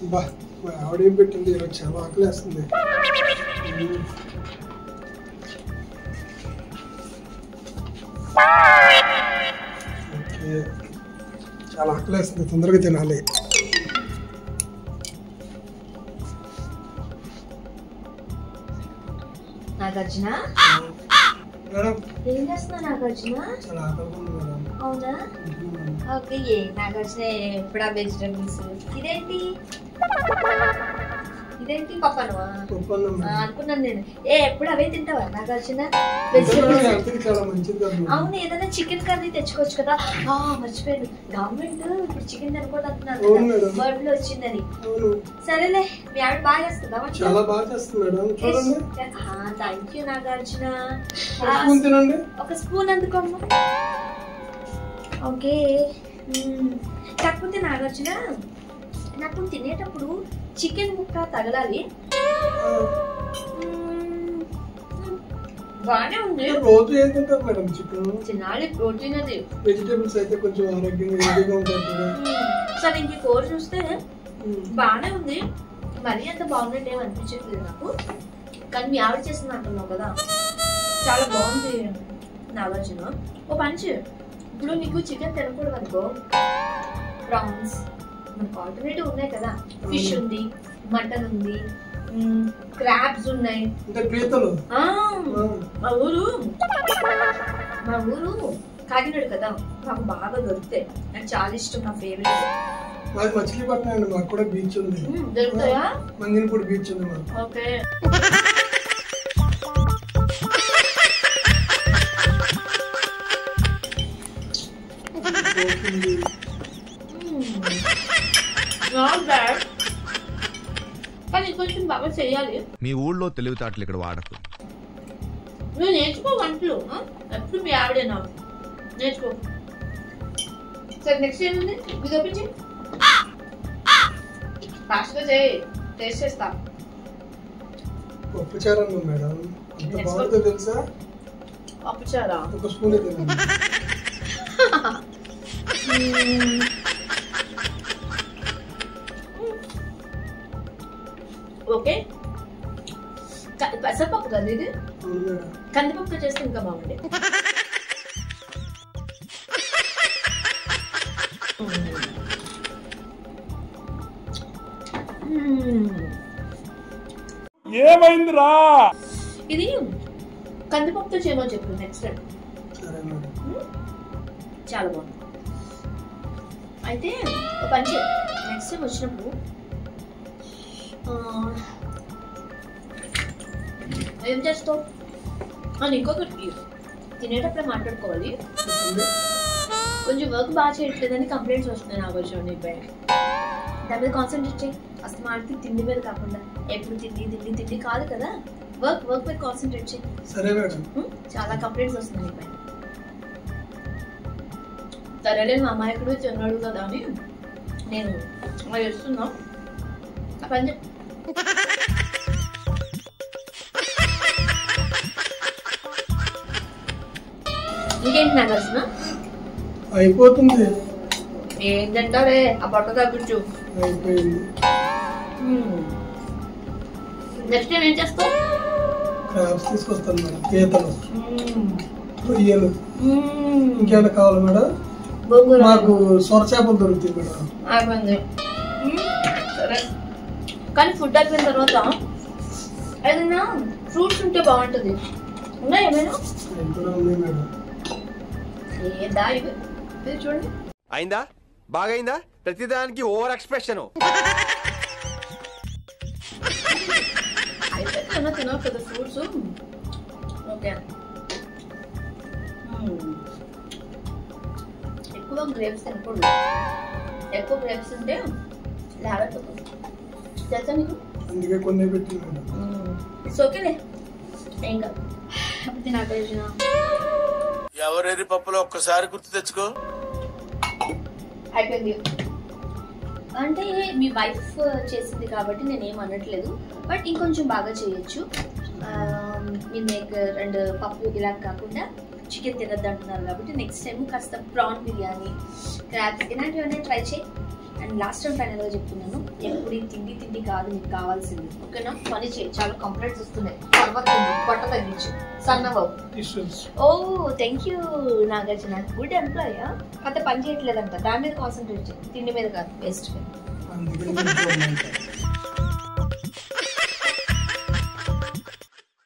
బా మా ఆవిడేం పెట్టింది ఈరోజు చాలా ఆకలేస్తుంది. ఓకే చాలా ఆకలేస్తుంది, తొందరగా తినాలి. నాగార్జున మేడం ఏం చేస్తున్నావు నాగార్జున? చాలా ఆకలిగా ఉంది మేడం. అవునా? ఓకే. నాగార్జున ఎప్పుడా వెజిటబుల్స్? ఇదేంటి పప్పనువా? అనుకున్నాను నేను. ఎప్పుడు అవే తింటావా నాగార్జున? వెజిటబుల్స్ చాలా మంచిది. అవును, ఏదైనా చికెన్ కర్రీ తెచ్చుకోవచ్చు కదా. మర్చిపోయాను, గవర్నమెంట్ ఇప్పుడు చికెన్ తినకూడదు అంటున్నారు, బర్డ్ లో వచ్చిందని. సరేలే, మీ ఆవిడ బాగా చేస్తుందా? చాలా బాగా చేస్తుంది మేడం. చూడండి. Thank you Nagarjuna. ఒక స్పూన్ అందుకోమ్మా. ఓకే. కాకపోతే నాగార్జున, నాకు తినేటప్పుడు చికెన్ ముక్క తగలాలి. బానే ఉంది. రోజు ఏం తింటారు మేడం? చికెన్ తినాలి, ప్రోటీన్ అది. వెజిటేబుల్స్ అయితే కొంచెం ఆరోగ్యంగా హెల్తీగా ఉంటారు కదా. సరే, ఇంక కూర చూస్తే బానే ఉంది, మరీ అంత బాగున్నట్టు ఏమి అనిపించట్లేదు నాకు. కానీ మీ ఆవిడ చేసింది అంటున్నావు కదా, చాలా బాగుంది నాగార్జున. ఓ పంచ్, ఇప్పుడు నీకు చికెన్ తినకూడదు అనుకో, ప్రాన్స్ మనకు ఆల్టర్నేటివ్ ఉన్నాయి కదా. ఫిష్ ఉంది, మటన్ ఉంది, క్రాబ్స్ ఉన్నాయి. మా ఊరు కాకినాడ కదా, మాకు బాగా దొరుకుతాయి. నాకు చాలా ఇష్టం, నా ఫేవరెట్. మాది మచిలీపట్నం అండి, మాకు కూడా బీచ్ ఉంది. దొరుకుతాయా? మంగినపూడి బీచ్ ఉంది మాకు. ఓకే. కానీ కొంచెం బాగా చేయాలి. మీ ఊళ్ళో తెలివితేటలు ఇక్కడ వాడకు. నువ్వు నేర్చుకో వంటలు, ఎప్పుడు మీ ఆవిడేనా? నేర్చుకో. సరే, నెక్స్ట్ ఏముంది? ఇది చూపించి ఫాస్ట్గా చేయి, టేస్ట్ చేస్తా. పప్పుచారు అన్నం మేడం, ఎంత బాగుందో తెలుసా? పప్పుచారా? ఒక స్పూన్ తినండి. ఓకే. పెసరపప్పు కదా ఇది? కందిపప్పుతో చేస్తే ఇంకా బాగుండే. ఏమైందిరా? ఇది కందిపప్పుతో చేయమని చెప్పు నెక్స్ట్ టైం. చాలా బాగుంది. అయితే ఒక పని, నెక్స్ట్ టైం వచ్చినప్పుడు ఏం చేస్తావు అని ఇంకొకటి తినేటప్పుడే మాట్లాడుకోవాలి. కొంచెం వర్క్ బాగా చేయట్లేదని కంప్లైంట్స్ వస్తున్నాయి నాగార్జున నీపై. దాని మీద కాన్సన్ట్రేట్ చేయి. అసలు మాడికి తిండి మీద కాకుండా ఎప్పుడు తిండి కాదు కదా, వర్క్ మీద కాన్సన్ట్రేట్ చేయి. సరే మేడం. చాలా కంప్లైంట్స్ వస్తున్నాయి నీపై. సరేలే, మా అమ్మాయికుడు తిన్నాడు కదా అని నేను అలా చేస్తున్నా. ఆ పని ఇంకేంటి నాగార్జున? అయిపోతుంది. ఏంటంటారే, ఆ బట్ట తగ్గించు. అయిపోయింది. నెక్స్ట్ టైం ఏం చేస్తావు? క్రాబ్స్ తీసుకొస్తాను మేడం, పీతలు, రొయ్యలు. ఇంకేమైనా కావాలి మేడం? మాకు సొర చేపలు దొరుకుతాయి మేడం. అయిపోయింది. సరే, కానీ ఫుడ్ అయిపోయిన తర్వాత ఏదైనా ఫ్రూట్స్ ఉంటే బాగుంటుంది. ఉన్నాయి ఏమైనా? ఉన్నాయి మేడం. ఏదా ఇది చూడండి. అయిందా? బాగైందా? ప్రతిదానికి ఓవర్ ఎక్స్ప్రెషన్. అయిపోయింది, తినవు కదా ఫ్రూట్స్. ఓకే. ఎక్కువ గ్రేప్స్ తినకూడదు. ఎక్కువ గ్రేప్స్ ఉంటే లేకపోతుంది తెలుసా నీకు? అందుకే కొన్ని పెట్టి ఇట్స్ ఓకేలే, ఏం కాదు. నాగార్జున, ఎవరెరి పప్పులో ఒక్కసారి గుర్తు తెచ్చుకో. అయిపోయింది. అంటే మీ వైఫ్ చేసింది కాబట్టి నేనేం అనట్లేదు, బట్ ఇంకొంచెం బాగా చేయొచ్చు. మీ మేకర్ అండ్ పప్పు ఇలా కాకుండా చికెన్ తినద్దు అంటున్నారు కాబట్టి నెక్స్ట్ టైం కాస్త ప్రాన్ బిర్యానీ, క్రాబ్స్ ఇలాంటివన్నీ ట్రై చేయి. అండ్ లాస్ట్ టైం ఫైనల్గా చెప్తున్నాను, ఎప్పుడు ఈ తిండి కాదు మీకు కావాల్సింది, ఓకేనా? పని చేయి, చాలా కంప్లైంట్స్ వస్తున్నాయి. పొట్ట తగ్గించు, సన్నబాబు. ఓ థ్యాంక్ యూ నాగార్జున, గుడ్ ఎంప్లాయా? అయితే పని చేయట్లేదంట, దాని మీద కాన్సన్ట్రేట్ చేయి, తిండి మీద కాదు. బెస్ట్.